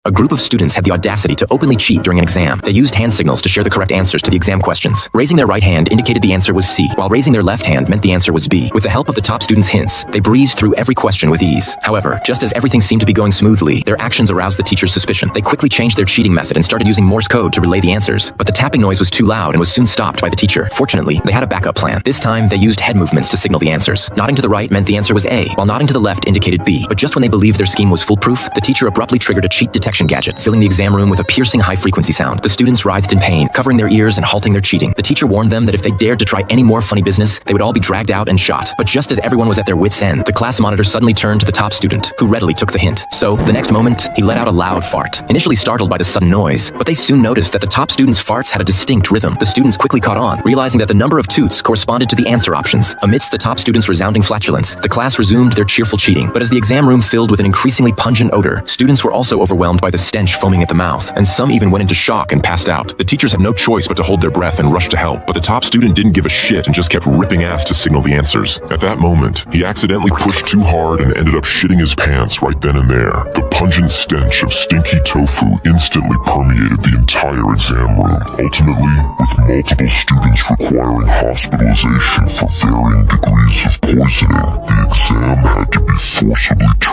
A group of students had the audacity to openly cheat during an exam. They used hand signals to share the correct answers to the exam questions. Raising their right hand indicated the answer was C, while raising their left hand meant the answer was B. With the help of the top students' hints, they breezed through every question with ease. However, just as everything seemed to be going smoothly, their actions aroused the teacher's suspicion. They quickly changed their cheating method and started using Morse code to relay the answers. But the tapping noise was too loud and was soon stopped by the teacher. Fortunately, they had a backup plan. This time, they used head movements to signal the answers. Nodding to the right meant the answer was A, while nodding to the left indicated B. But just when they believed their scheme was foolproof, the teacher abruptly triggered a cheat detection gadget, filling the exam room with a piercing high-frequency sound. The students writhed in pain, covering their ears and halting their cheating. The teacher warned them that if they dared to try any more funny business, they would all be dragged out and shot. But just as everyone was at their wits' end, the class monitor suddenly turned to the top student, who readily took the hint. So, the next moment, he let out a loud fart. Initially startled by the sudden noise, but they soon noticed that the top student's farts had a distinct rhythm. The students quickly caught on, realizing that the number of toots corresponded to the answer options. Amidst the top student's resounding flatulence, the class resumed their cheerful cheating. But as the exam room filled with an increasingly pungent odor, students were also overwhelmed by the stench foaming at the mouth, and some even went into shock and passed out. The teachers had no choice but to hold their breath and rush to help, but the top student didn't give a shit and just kept ripping ass to signal the answers. At that moment, he accidentally pushed too hard and ended up shitting his pants right then and there. The pungent stench of stinky tofu instantly permeated the entire exam room, ultimately with multiple students requiring hospitalization for varying degrees of poisoning. The exam had to be forcibly terminated.